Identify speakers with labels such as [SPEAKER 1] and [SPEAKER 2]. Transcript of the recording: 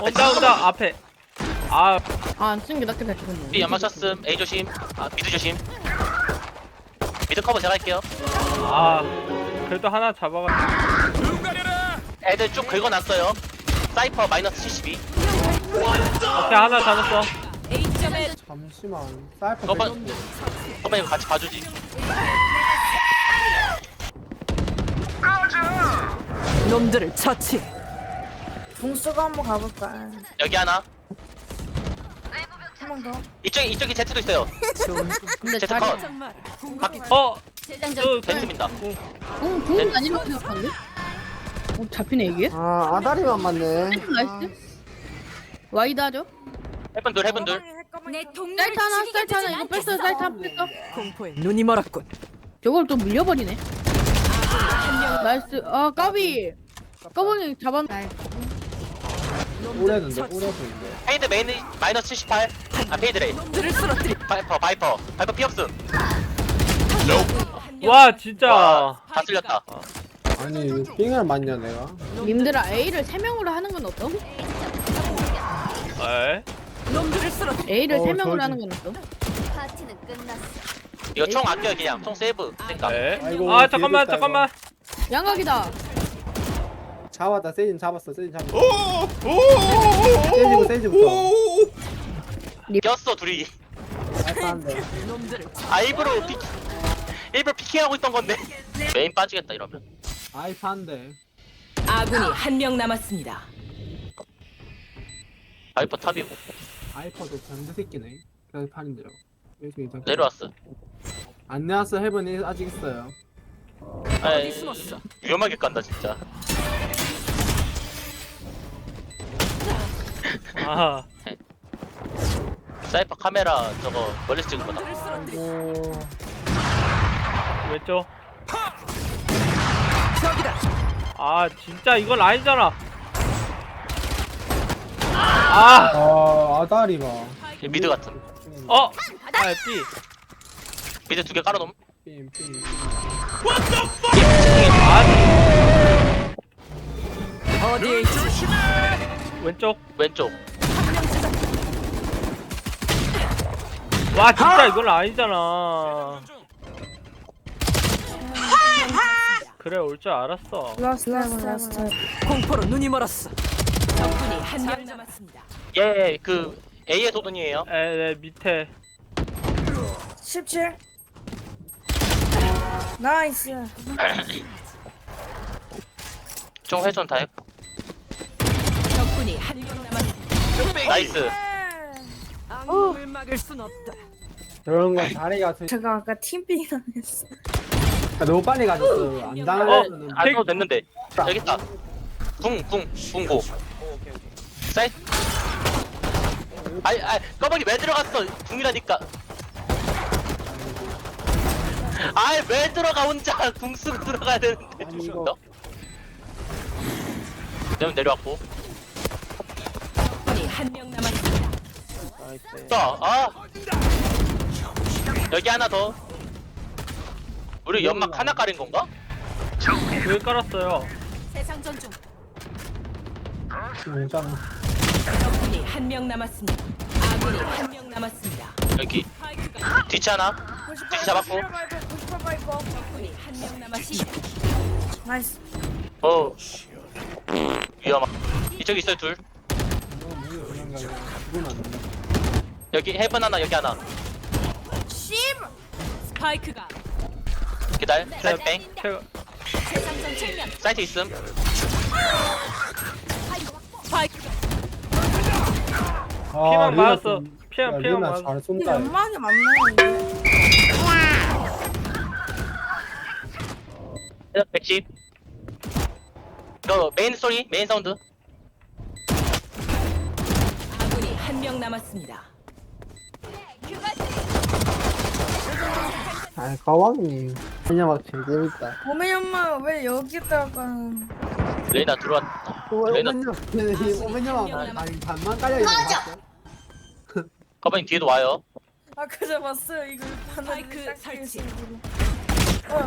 [SPEAKER 1] 온다 앞에. 아
[SPEAKER 2] 안 쓰는 게 낫겠다 지금.
[SPEAKER 3] B 연막 쳤음. A 조심. 아 미드 조심. 미드 커버 제가 할게요.
[SPEAKER 1] 아, 그래도 하나 잡아가.
[SPEAKER 3] 애들 쭉 긁어놨어요. 사이퍼 마이너스 72.
[SPEAKER 1] 오케이 하나 잡았어.
[SPEAKER 4] 잠시만. 사이퍼
[SPEAKER 3] 저번 저번 이거 같이 봐주지.
[SPEAKER 5] 놈들을 처치.
[SPEAKER 6] 붕수가 한번 가볼까?
[SPEAKER 3] 여기 하나.
[SPEAKER 6] 한 번 더.
[SPEAKER 3] 이쪽이 제트도 있어요.
[SPEAKER 2] 근데
[SPEAKER 3] 제트
[SPEAKER 2] 자리.
[SPEAKER 3] 컷.
[SPEAKER 1] 어,
[SPEAKER 2] 재장전.
[SPEAKER 3] 벤츠입니다.
[SPEAKER 2] 궁은 아니라고 생각하는데? 잡히네 이게?
[SPEAKER 4] 아 아다리만 맞네.
[SPEAKER 2] 나이스. 와이드 하죠?
[SPEAKER 3] 해븐들 해븐들.
[SPEAKER 2] 사이트 하나 이거 뺐어요. 사이트 하나 뺐어.
[SPEAKER 5] 공포에 눈이 멀었군.
[SPEAKER 2] 저걸 또 물려버리네. 나이스. 아 까비. 까비 잡았.
[SPEAKER 4] 오래는데 오래는데.
[SPEAKER 3] 페이드 메인 마이너스 78. 아 페이드래.
[SPEAKER 5] 놈들을 쓰러뜨리.
[SPEAKER 3] 바이퍼 피없음.
[SPEAKER 1] 와 진짜.
[SPEAKER 3] 다 쓸렸다.
[SPEAKER 4] 아니 왜 삥을 맞냐 내가.
[SPEAKER 2] 님들아 A를 3명으로 하는 건 어떤?
[SPEAKER 1] 에?
[SPEAKER 5] 놈들을 쓰러뜨리.
[SPEAKER 2] A를
[SPEAKER 4] 어,
[SPEAKER 2] 3명으로
[SPEAKER 4] 저기.
[SPEAKER 2] 하는 건 어떤?
[SPEAKER 7] 파티는 끝났어.
[SPEAKER 3] 이거 총 아껴요 그냥. 총 세이브. 그러니까.
[SPEAKER 1] 에?
[SPEAKER 4] 아이고,
[SPEAKER 1] 아 잠깐만
[SPEAKER 4] 뒤에
[SPEAKER 1] 잠깐만.
[SPEAKER 2] 양각이다.
[SPEAKER 4] 잡았다. 세진 잡았어. 세진 잡았어. 세지부터.
[SPEAKER 3] 꼈어 둘이.
[SPEAKER 4] 알파한데.
[SPEAKER 5] 놈들을
[SPEAKER 3] 아 일부러 피킹하고 있던 건데. 메인 빠지겠다 이러면.
[SPEAKER 4] 알파한데.
[SPEAKER 5] 아군이 한 명 남았습니다.
[SPEAKER 3] 바이퍼 탑이고.
[SPEAKER 4] 알파도 변태 새끼네. 그래서 판인데요.
[SPEAKER 3] 내려왔어.
[SPEAKER 4] 안 내왔어. 해븐이 아직 있어요.
[SPEAKER 5] 어디 숨었어?
[SPEAKER 3] 위험하게 간다 진짜.
[SPEAKER 1] 아,
[SPEAKER 3] 사이퍼 카메라 저거 멀리서 찍은 거다.
[SPEAKER 5] 놈들을 쓰러뜨리.
[SPEAKER 4] 오.
[SPEAKER 1] 왼쪽.
[SPEAKER 5] 저기다.
[SPEAKER 1] 아 진짜 이건 아니잖아. 아,
[SPEAKER 4] 아 아다리 봐.
[SPEAKER 3] 미드 같은.
[SPEAKER 1] 아 B.
[SPEAKER 3] 미드 2개 깔아놓음.
[SPEAKER 4] 삥.
[SPEAKER 1] 아,
[SPEAKER 5] 어디에 있지?
[SPEAKER 1] 왼쪽.
[SPEAKER 3] 왼쪽.
[SPEAKER 1] 와 진짜 이건 아니잖아. 그래 올 줄 알았어.
[SPEAKER 6] 라스트.
[SPEAKER 5] 공포로 눈이 멀었어. 적군이 한 명 남았습니다.
[SPEAKER 3] 예, 그 A의 도전이에요.
[SPEAKER 1] 에 밑에.
[SPEAKER 6] 17. 나이스.
[SPEAKER 3] 총 회전 다 했고.
[SPEAKER 5] 적군이 한 명 남았습니다.
[SPEAKER 3] 나이스.
[SPEAKER 5] 악몽을 막을 순 없다.
[SPEAKER 4] 저런 거 다리 같은.
[SPEAKER 6] 제가 아까 팀빙 당했어.
[SPEAKER 4] 너무 빨리 가졌어. 안 당하면.
[SPEAKER 3] 안 써도 됐는데. 여기 있다. 궁고. 사이. 꺼벅이 왜 들어갔어? 궁이라니까. 왜 들어가 혼자? 궁 쓰고 들어가야 되는데.
[SPEAKER 4] 아니, 이거.
[SPEAKER 3] 너? 그러면 내려왔고.
[SPEAKER 5] 적군이 한 명 남았습니다.
[SPEAKER 3] 여기 하나 더. 우리 연막 하나 깔인 건가?
[SPEAKER 1] 왜 깔았어요?
[SPEAKER 5] 세상 전중.
[SPEAKER 4] 진짜.
[SPEAKER 5] 적군이 한 명 남았습니다. 아군이 한 명 남았습니다.
[SPEAKER 3] 여기
[SPEAKER 5] 스파이크가
[SPEAKER 3] 뒤치 하나. 뒤치 잡았고.
[SPEAKER 6] 98 거.
[SPEAKER 5] 적군이 한 명 남았습니다.
[SPEAKER 6] 나이스.
[SPEAKER 3] 위험하. 이쪽에 있어요 둘. 여기 헤븐 하나 여기 하나.
[SPEAKER 5] 스파이크가
[SPEAKER 3] 기다려. 사이트 뱅.
[SPEAKER 1] 제가
[SPEAKER 5] 세상 전체면
[SPEAKER 3] 사이트 있음.
[SPEAKER 5] 스파이크가
[SPEAKER 1] 피만 맞았어. 피만
[SPEAKER 4] 맞았어.
[SPEAKER 1] 맞았어.
[SPEAKER 4] 잘
[SPEAKER 6] 근데
[SPEAKER 4] 쏜다.
[SPEAKER 6] 연막이 맞나요?
[SPEAKER 3] 헤븐 110. 이거 메인 소리, 메인 사운드.
[SPEAKER 5] 아군이 한 명 남았습니다.
[SPEAKER 4] 아 가왕님. 그냥 막 제일 재밌다.
[SPEAKER 6] 봄의 연막 왜 여기다가?
[SPEAKER 3] 레이나 들어왔다. 레이나
[SPEAKER 4] 오면요. 아니 반만 깔려 있는 거.
[SPEAKER 3] 가만히 뒤에도 와요.
[SPEAKER 6] 아까 잡았어요 이거 하나
[SPEAKER 5] 스파이크 설치.
[SPEAKER 6] 어.